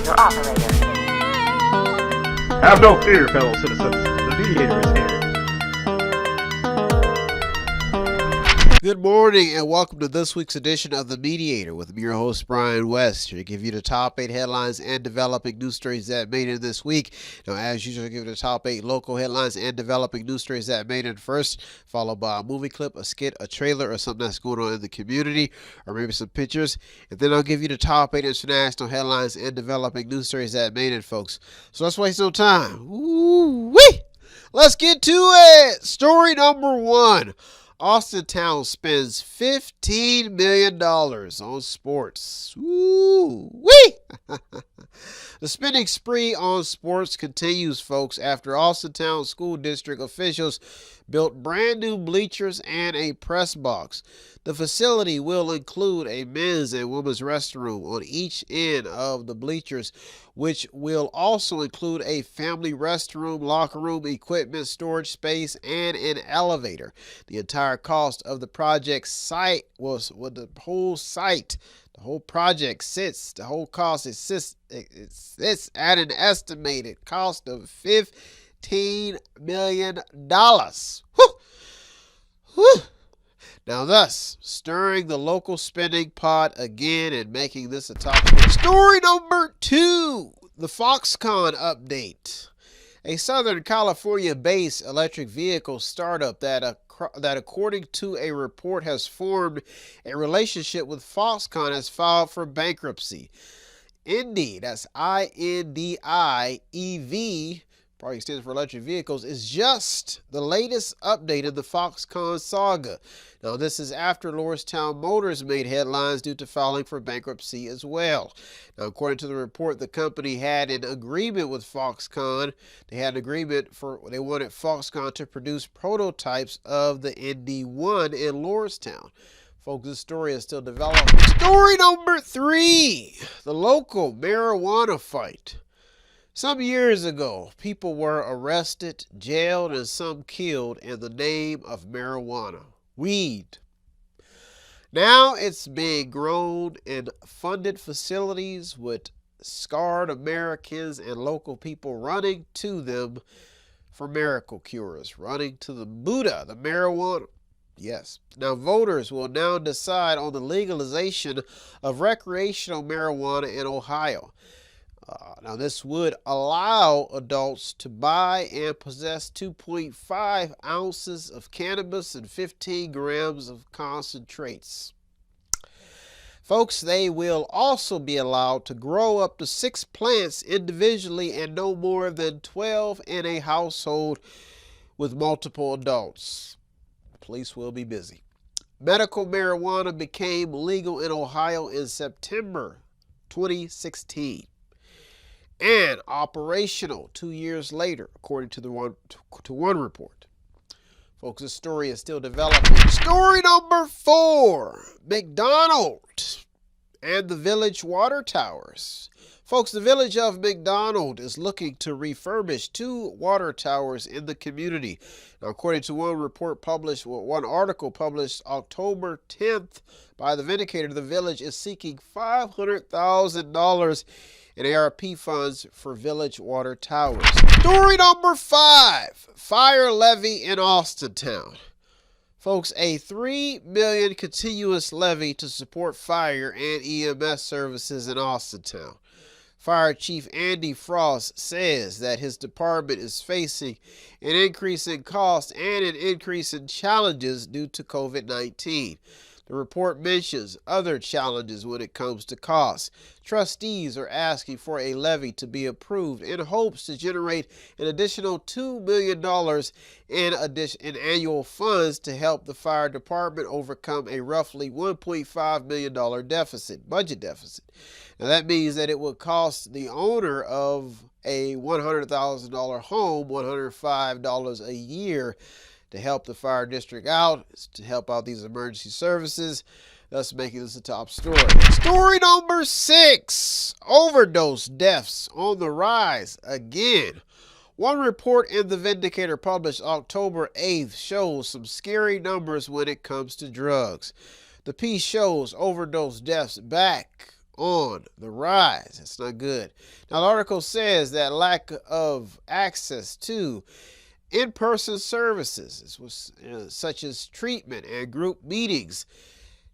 call your operator. Have no fear, fellow citizens. The Mediator is here. Good morning and welcome to this week's edition of The Mediator with me, your host, Brian West, here to give you the top 8 headlines and developing news stories that made it this week. Now, as usual, I give you the top 8 local headlines and developing news stories that made it first, followed by a movie clip, a skit, a trailer, or something that's going on in the community, or maybe some pictures. And then I'll give you the top 8 international headlines and developing news stories that made it, folks. So let's waste no time. Woo-wee! Let's get to it! Story number 1. Austin Town spends $15 million on sports. Woo-wee! The spending spree on sports continues, folks, after Austin Town School District officials built brand new bleachers and a press box. The facility will include a men's and women's restroom on each end of the bleachers, which will also include a family restroom, locker room, equipment storage space, and an elevator. The entire cost of the project site was the whole project sits at an estimated cost of $15 million. Whew. Whew. Now, thus, stirring the local spending pot again and making this a top story. Number 2, the Foxconn update. A Southern California-based electric vehicle startup that according to a report, has formed a relationship with Foxconn has filed for bankruptcy. Indy, that's INDIEV, probably stands for electric vehicles, is just the latest update in the Foxconn saga. Now, this is after Lordstown Motors made headlines due to filing for bankruptcy as well. Now, according to the report, the company had an agreement with Foxconn. They wanted Foxconn to produce prototypes of the ND1 in Lordstown. Folks, this story is still developing. Story number 3, the local marijuana fight. Some years ago, people were arrested, jailed, and some killed in the name of marijuana, weed. Now it's being grown in funded facilities with scarred Americans and local people running to them for miracle cures, running to the Buddha, the marijuana. Yes. Now, voters will now decide on the legalization of recreational marijuana in Ohio. Now, this would allow adults to buy and possess 2.5 ounces of cannabis and 15 grams of concentrates. Folks, they will also be allowed to grow up to 6 plants individually and no more than 12 in a household with multiple adults. The police will be busy. Medical marijuana became legal in Ohio in September 2016. And operational 2 years later, according to one report. Folks, this story is still developing. Story number 4, McDonald and the Village water towers. Folks, the Village of McDonald is looking to refurbish 2 water towers in the community. Now, according to one article published October 10th by the Vindicator, the Village is seeking $500,000 in ARP funds for Village water towers. Story number 5, fire levy in Austintown. Folks, a $3 million continuous levy to support fire and EMS services in Austintown. Fire Chief Andy Frost says that his department is facing an increase in costs and an increase in challenges due to COVID-19. The report mentions other challenges when it comes to costs. Trustees are asking for a levy to be approved in hopes to generate an additional $2 million in annual funds to help the fire department overcome a roughly $1.5 million budget deficit. Now, that means that it would cost the owner of a $100,000 home $105 a year to help the fire district out, to help out these emergency services, thus making this a top story. Story number 6, overdose deaths on the rise again. One report in the Vindicator published October 8th shows some scary numbers when it comes to drugs. The piece shows overdose deaths back on the rise. It's not good. Now, the article says that lack of access to in-person services, such as treatment and group meetings,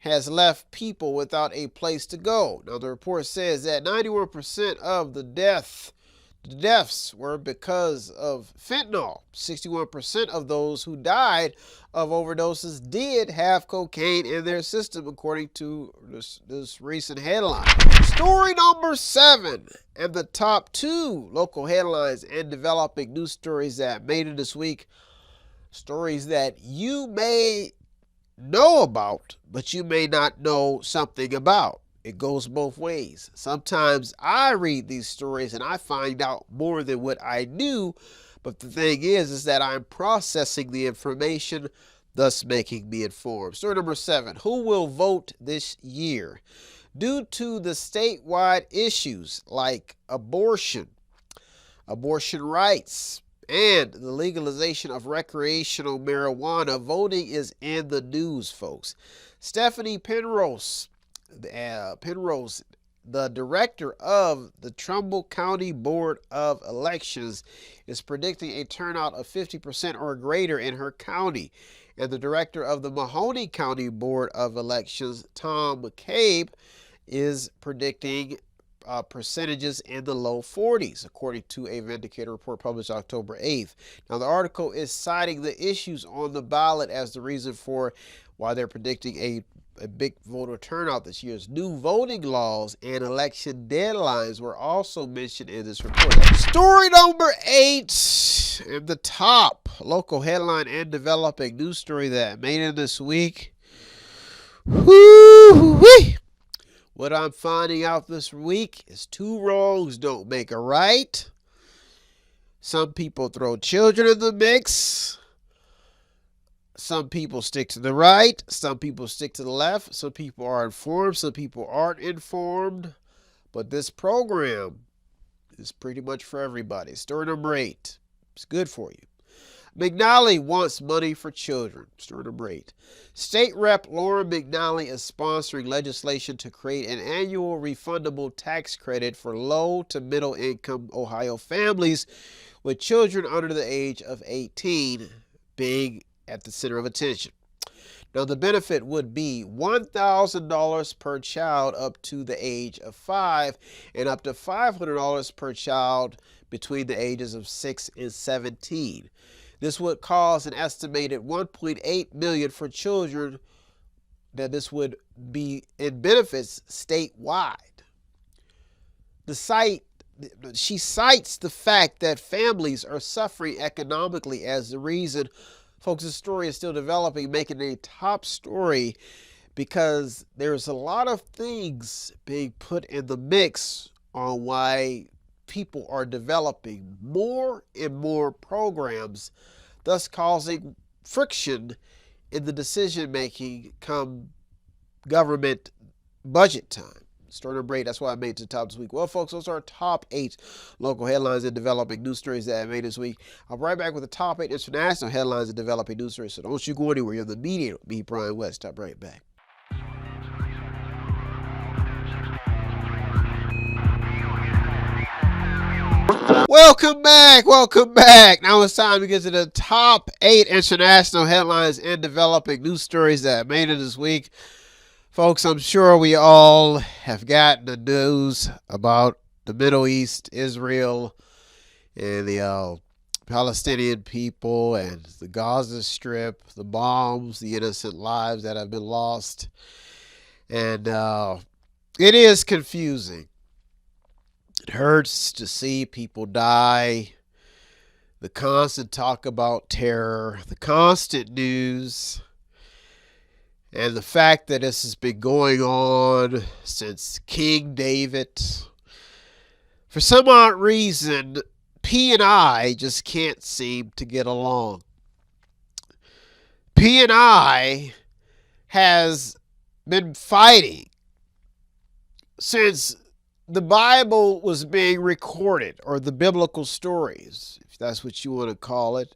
has left people without a place to go. Now, the report says that 91% of the deaths were because of fentanyl. 61% of those who died of overdoses did have cocaine in their system, according to this recent headline. Story number 7, and the top 2 local headlines and developing news stories that made it this week. Stories that you may know about, but you may not know something about. It goes both ways. Sometimes I read these stories and I find out more than what I knew, but the thing is that I'm processing the information, thus making me informed. Story number 7, who will vote this year? Due to the statewide issues like abortion rights, and the legalization of recreational marijuana, voting is in the news, folks. Stephanie Penrose, the director of the Trumbull County Board of Elections, is predicting a turnout of 50% or greater in her county. And the director of the Mahoning County Board of Elections, Tom McCabe, is predicting percentages in the low 40s, according to a Mediator report published October 8th. Now, the article is citing the issues on the ballot as the reason for why they're predicting a big voter turnout this year. New voting laws and election deadlines were also mentioned in this report. Story number 8, and the top local headline and developing news story that made it this week. Woo-wee! What I'm finding out this week is 2 wrongs don't make a right. Some people throw children in the mix. Some people stick to the right. Some people stick to the left. Some people are informed. Some people aren't informed. But this program is pretty much for everybody. Story number 8. It's good for you. McNally wants money for children. Story number 8. State Rep Lauren McNally is sponsoring legislation to create an annual refundable tax credit for low to middle income Ohio families with children under the age of 18 being at the center of attention. Now, the benefit would be $1,000 per child up to the age of 5 and up to $500 per child between the ages of 6 and 17. This would cause an estimated $1.8 million for children that this would be in benefits statewide. She cites the fact that families are suffering economically as the reason. Folks, this story is still developing, making it a top story because there's a lot of things being put in the mix on why people are developing more and more programs, thus causing friction in the decision making come government budget time. Story number 8, that's why I made it to the top this week. Well, folks, those are our top 8 local headlines and developing news stories that I made this week. I'll be right back with the top 8 international headlines and developing news stories. So don't you go anywhere. You're the Mediator, me, Brian West. I'll be right back. Welcome back. Now it's time to get to the top 8 international headlines and developing news stories that made it this week. Folks, I'm sure we all have gotten the news about the Middle East, Israel, and the Palestinian people, and the Gaza Strip, the bombs, the innocent lives that have been lost. And it is confusing. It hurts to see people die, the constant talk about terror, the constant news, and the fact that this has been going on since King David. For some odd reason, P and I just can't seem to get along. P and I has been fighting since the Bible was being recorded, or the biblical stories, if that's what you want to call it.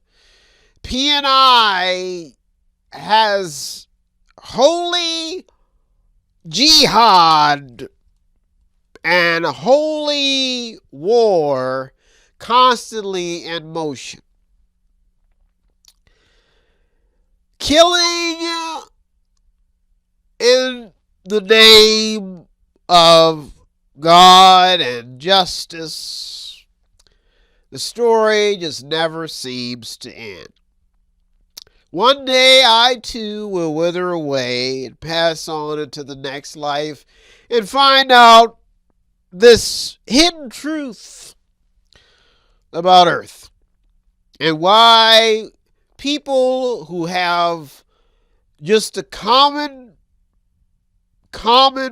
P and I has holy jihad and holy war constantly in motion. Killing in the name of God and justice. The story just never seems to end. One day I too will wither away and pass on into the next life and find out this hidden truth about Earth and why people who have just a common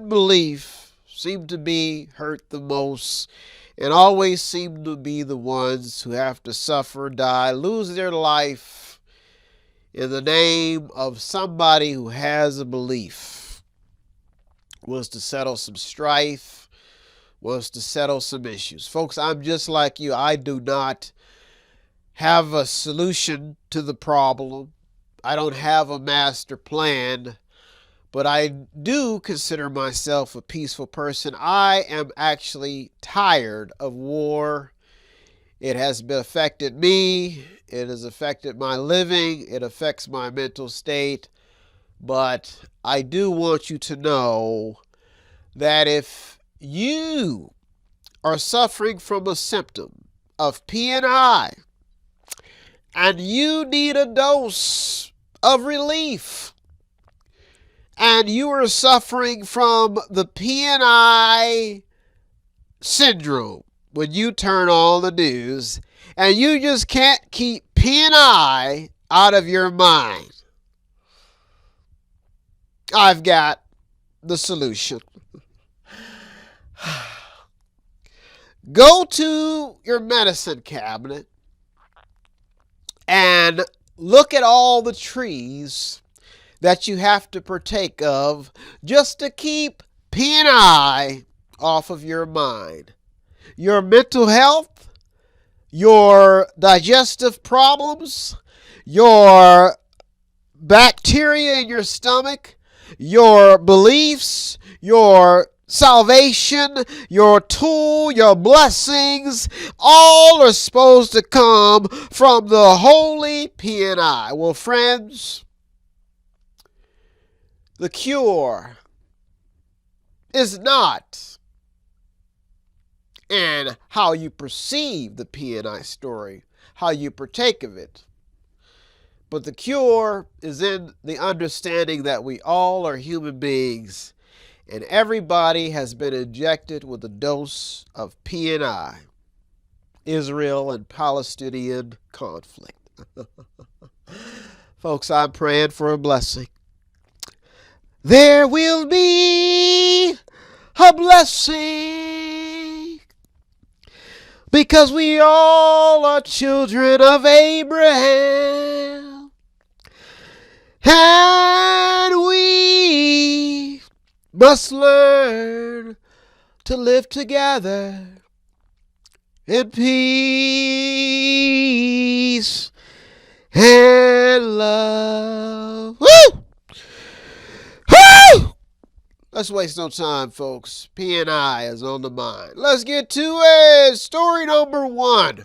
belief seem to be hurt the most and always seem to be the ones who have to suffer, die, lose their life in the name of somebody who has a belief, wants to settle some strife, wants to settle some issues. Folks, I'm just like you. I do not have a solution to the problem. I don't have a master plan, but I do consider myself a peaceful person. I am actually tired of war. It has affected me. It has affected my living. It affects my mental state. But I do want you to know that if you are suffering from a symptom of PNI and you need a dose of relief, and you are suffering from the PNI syndrome when you turn on the news and you just can't keep PNI out of your mind, I've got the solution. Go to your medicine cabinet and look at all the trees that you have to partake of just to keep PNI off of your mind. Your mental health, your digestive problems, your bacteria in your stomach, your beliefs, your salvation, your tool, your blessings, all are supposed to come from the holy PNI. Well, friends, the cure is not in how you perceive the PNI story, how you partake of it. But the cure is in the understanding that we all are human beings and everybody has been injected with a dose of PNI, Israel and Palestinian conflict. Folks, I'm praying for a blessing. There will be a blessing because we all are children of Abraham, and we must learn to live together in peace and love. Woo! Woo! Let's waste no time, folks. PNI is on the mind. Let's get to it. Story number one.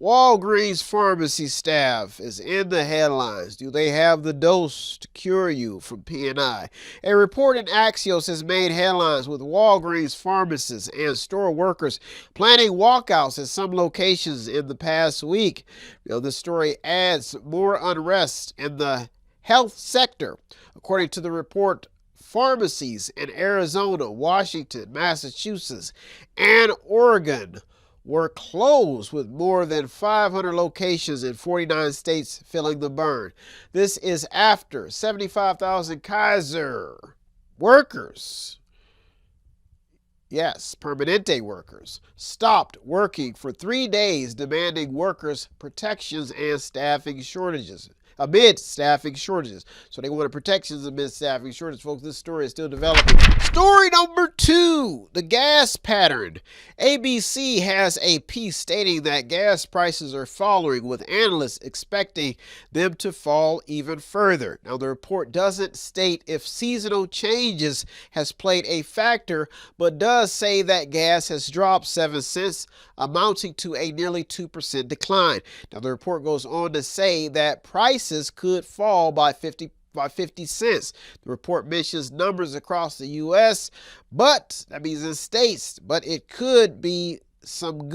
Walgreens pharmacy staff is in the headlines. Do they have the dose to cure you from PNI? A report in Axios has made headlines with Walgreens pharmacists and store workers planning walkouts at some locations in the past week. This story adds more unrest in the health sector. According to the report, pharmacies in Arizona, Washington, Massachusetts, and Oregon were closed, with more than 500 locations in 49 states feeling the burn. This is after 75,000 Kaiser workers, yes, Permanente workers, stopped working for 3 days, demanding workers' protections and staffing shortages. amid staffing shortages. So they wanted protections amid staffing shortages. Folks, this story is still developing. Story number 2, the gas pattern. ABC has a piece stating that gas prices are falling, with analysts expecting them to fall even further. Now, the report doesn't state if seasonal changes has played a factor, but does say that gas has dropped 7 cents, amounting to a nearly 2% decline. Now, the report goes on to say that prices could fall by 50 cents. The report mentions numbers across the U.S., but that means in states, but it could be some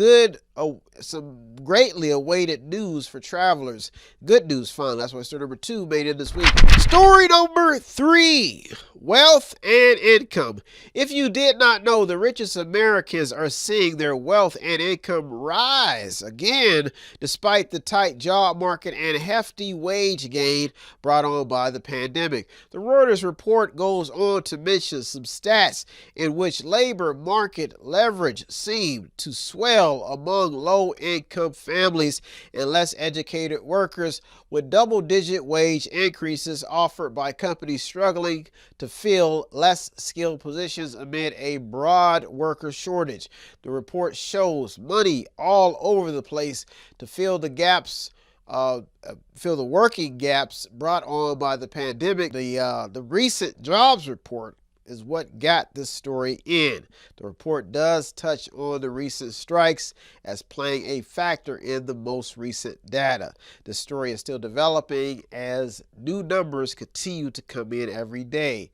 greatly awaited news for travelers. Good news, finally. That's why story number 2 made it this week. Story number 3, wealth and income. If you did not know, the richest Americans are seeing their wealth and income rise again, despite the tight job market and hefty wage gain brought on by the pandemic. The Reuters report goes on to mention some stats in which labor market leverage seemed to swell among low-income families and less educated workers, with double-digit wage increases offered by companies struggling to fill less skilled positions amid a broad worker shortage. The report shows money all over the place to fill the gaps, fill the working gaps brought on by the pandemic. The recent jobs report is what got this story in. The report does touch on the recent strikes as playing a factor in the most recent data. The story is still developing as new numbers continue to come in every day.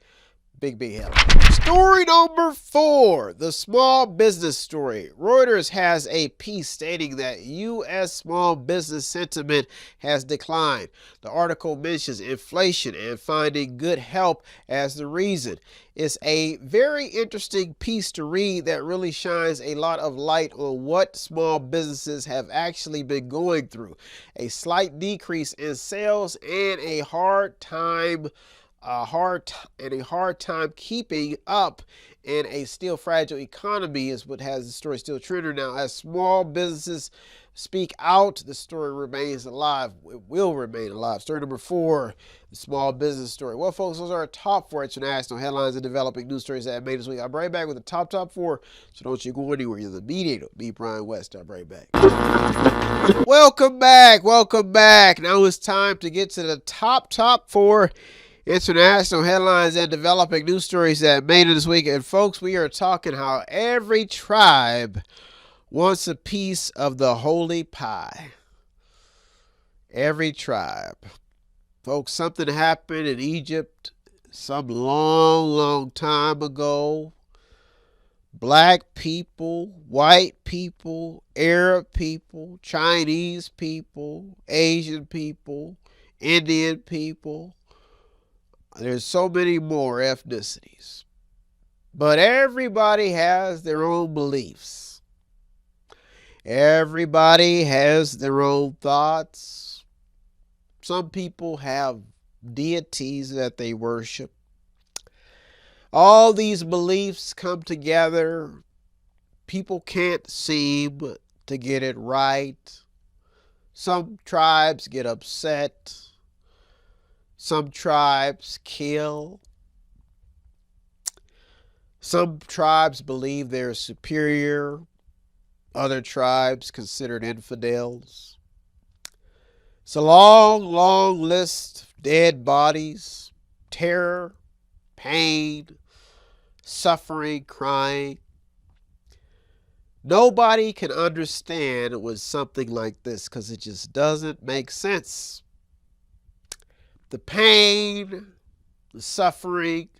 Big help. Story number 4, the small business story. Reuters has a piece stating that U.S. small business sentiment has declined. The article mentions inflation and finding good help as the reason. It's a very interesting piece to read that really shines a lot of light on what small businesses have actually been going through. A slight decrease in sales and a hard time keeping up in a still fragile economy is what has the story still trending now. As small businesses speak out, the story remains alive. It will remain alive. Story number 4, the small business story. Well, folks, those are our top 4 international headlines and developing news stories that made this week. I'll be right back with the top 4, so don't you go anywhere. You're the Mediator, me, Brian West. I'll be right back. Welcome back. Now it's time to get to the top 4 international headlines and developing news stories that made it this week. And folks, we are talking how every tribe wants a piece of the holy pie. Every tribe. Folks, something happened in Egypt some long time ago. Black people, white people, Arab people, Chinese people, Asian people, Indian people. There's so many more ethnicities. But everybody has their own beliefs. Everybody has their own thoughts. Some people have deities that they worship. All these beliefs come together. People can't seem to get it right. Some tribes get upset. Some tribes kill. Some tribes believe they're superior. Other tribes considered infidels. It's a long list of dead bodies, terror, pain, suffering, crying. Nobody can understand with something like this because it just doesn't make sense. The pain, the suffering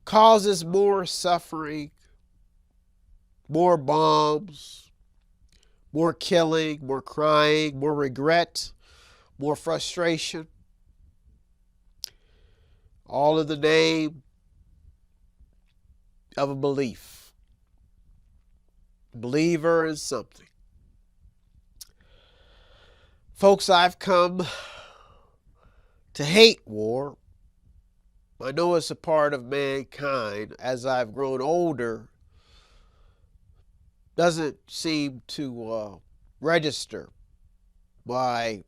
causes more suffering, more bombs, more killing, more crying, more regret, more frustration. All in the name of a belief. Believer in something. Folks, I've come to hate war. I know it's a part of mankind. As I've grown older, doesn't seem to register my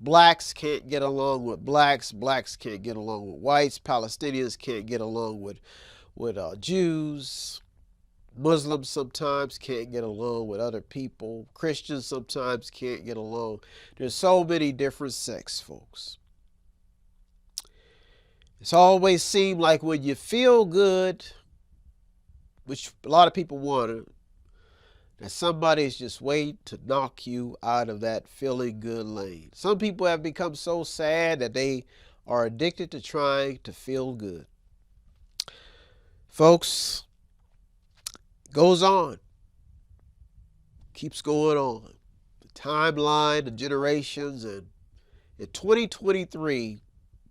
Blacks can't get along with blacks. Blacks can't get along with whites. Palestinians can't get along with Jews. Muslims sometimes can't get along with other people. Christians sometimes can't get along. There's so many different sects, folks. It's always seemed like when you feel good, which a lot of people want, that somebody's just waiting to knock you out of that feeling good lane. Some people have become so sad that they are addicted to trying to feel good. Folks, goes on, keeps going on. The timeline, the generations, and in 2023,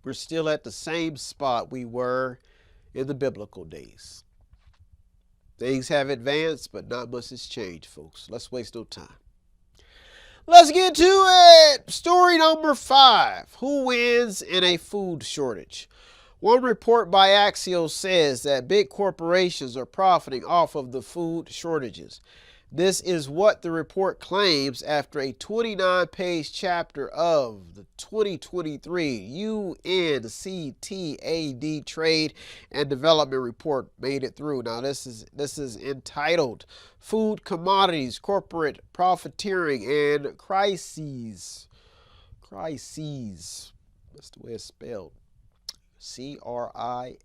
we're still at the same spot we were in the biblical days. Things have advanced, but not much has changed, folks. Let's waste no time. Let's get to it. Story number 5. Who wins in a food shortage? One report by Axios says that big corporations are profiting off of the food shortages. This is what the report claims after a 29-page chapter of the 2023 UNCTAD Trade and Development Report made it through. Now this is entitled Food Commodities, Corporate Profiteering and Crises. Crises. That's the way it's spelled. C-R-I-S-E-S.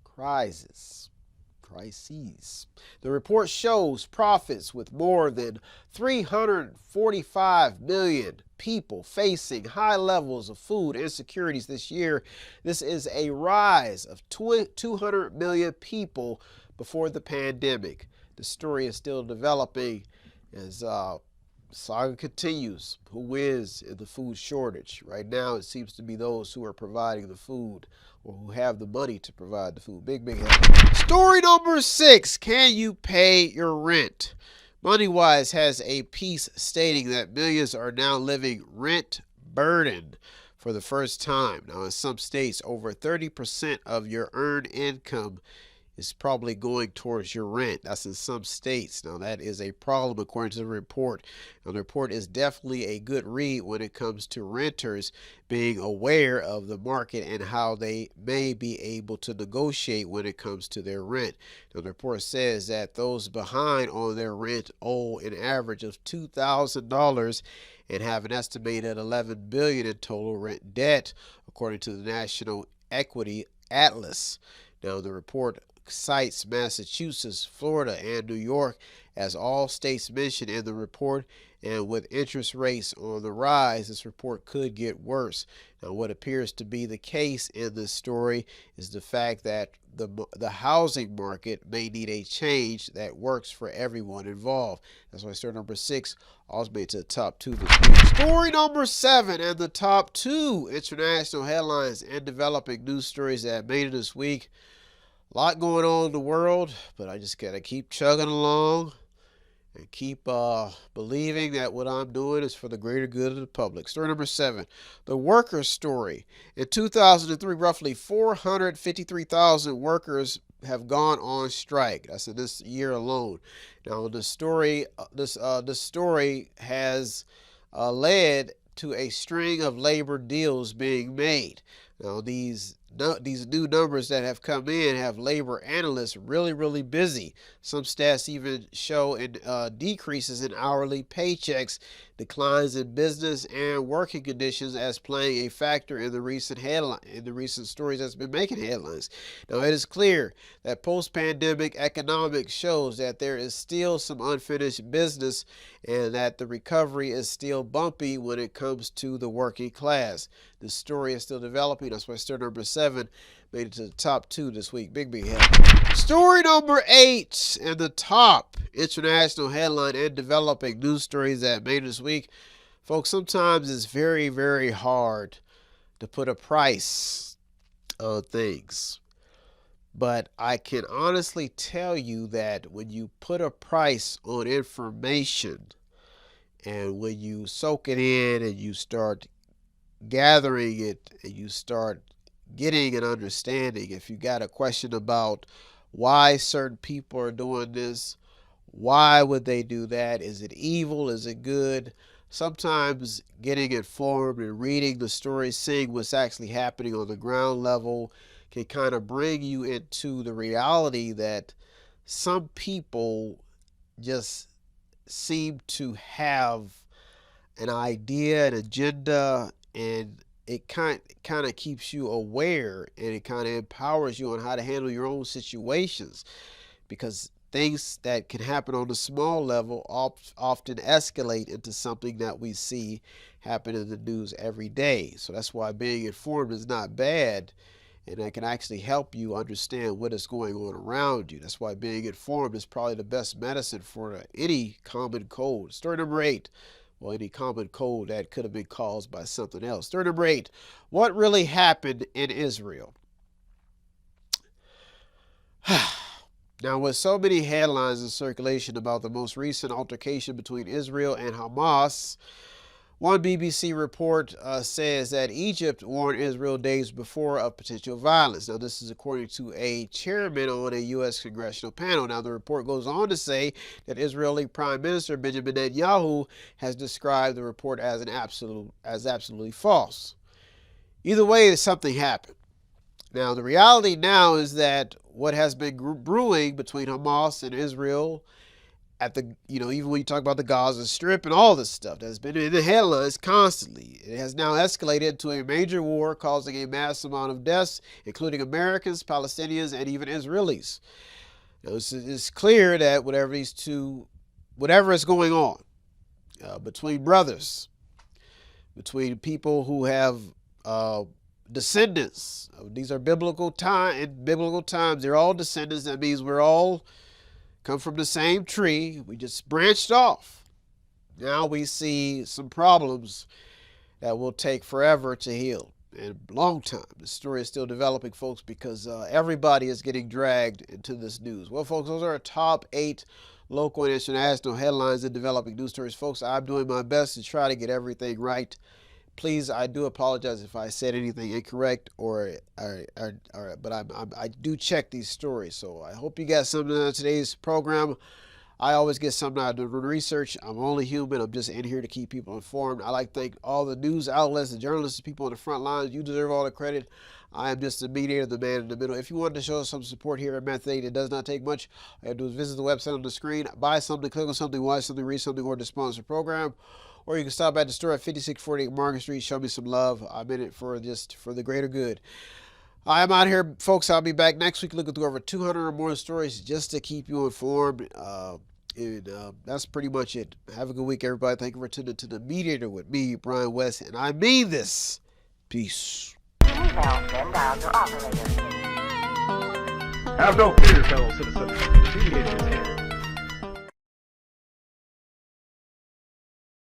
Crises. Crises. The report shows profits with more than 345 million people facing high levels of food insecurities this year. This is a rise of 200 million people before the pandemic. The story is still developing as saga continues. Who wins in the food shortage? Right now, it seems to be those who are providing the food or who have the money to provide the food. Big head. Story number 6. Can you pay your rent? MoneyWise has a piece stating that millions are now living rent burdened for the first time. Now, in some states, over 30% of your earned income is probably going towards your rent. That's in some states. Now, that is a problem according to the report. Now, the report is definitely a good read when it comes to renters being aware of the market and how they may be able to negotiate when it comes to their rent. Now, the report says that those behind on their rent owe an average of $2,000 and have an estimated $11 billion in total rent debt, according to the National Equity Atlas. Now, the report cites Massachusetts, Florida, and New York as all states mentioned in the report, and with interest rates on the rise, this report could get worse. Now, what appears to be the case in this story is the fact that the housing market may need a change that works for everyone involved. That's why story number 6 also made it to the top 2 this week. Story number 7 and the top 2 international headlines and developing news stories that made it this week. A lot going on in the world, but I just got to keep chugging along and keep believing that what I'm doing is for the greater good of the public. Story number 7, the workers' story. In 2003, roughly 453,000 workers have gone on strike. That's in this year alone. Now, the story has led to a string of labor deals being made. Now, these new numbers that have come in have labor analysts really busy. Some stats even show decreases in hourly paychecks, declines in business and working conditions as playing a factor in the recent stories that's been making headlines. Now, it is clear that post-pandemic economics shows that there is still some unfinished business and that the recovery is still bumpy when it comes to the working class. The story is still developing. That's why story number 7 made it to the top 2 this week. Big head. Story number 8 and the top international headline and developing news stories that made it this week. Folks, sometimes it's very hard to put a price on things. But I can honestly tell you that when you put a price on information and when you soak it in and you start gathering it and you start getting an understanding, if you got a question about why certain people are doing this, why would they do that, is it evil, is it good, sometimes getting informed and reading the stories, seeing what's actually happening on the ground level, can kind of bring you into the reality that some people just seem to have an idea, an agenda, and it kind of keeps you aware, and it kind of empowers you on how to handle your own situations, because things that can happen on a small level often escalate into something that we see happen in the news every day. So that's why being informed is not bad, and it can actually help you understand what is going on around you. That's why being informed is probably the best medicine for any common cold. Story number 8. Well, any common cold that could have been caused by something else. Story number 8. What really happened in Israel? Now, with so many headlines in circulation about the most recent altercation between Israel and Hamas, one BBC report says that Egypt warned Israel days before of potential violence. Now, this is according to a chairman on a U.S. congressional panel. Now, the report goes on to say that Israeli Prime Minister Benjamin Netanyahu has described the report as absolutely false. Either way, something happened. Now, the reality now is that what has been brewing between Hamas and Israel at the, even when you talk about the Gaza Strip and all this stuff that's been in the headlines constantly, it has now escalated to a major war causing a mass amount of deaths, including Americans, Palestinians, and even Israelis. Now, it's clear that whatever is going on between brothers, between people who have descendants, these are biblical times, they're all descendants. That means we're all come from the same tree. We just branched off. Now we see some problems that will take forever to heal, and a long time. The story is still developing, folks, because everybody is getting dragged into this news. Well, folks, those are our top 8 local and international headlines in developing news stories. Folks, I'm doing my best to try to get everything right. Please, I do apologize if I said anything incorrect, but I do check these stories. So I hope you got something out of today's program. I always get something out of the research. I'm only human. I'm just in here to keep people informed. I like to thank all the news outlets, the journalists, the people on the front lines. You deserve all the credit. I am just the mediator, the man in the middle. If you want to show us some support here at Method 8, it does not take much. All you have to do is visit the website on the screen, buy something, click on something, watch something, read something, or to sponsor the program. Or you can stop at the store at 5648 Market Street. Show me some love. I'm in it for the greater good. I'm out here, folks. I'll be back next week looking through over 200 or more stories just to keep you informed. That's pretty much it. Have a good week, everybody. Thank you for tuning to The Mediator with me, Brian West. And I mean this. Peace. Have no fear, fellow citizens. The Mediator is here.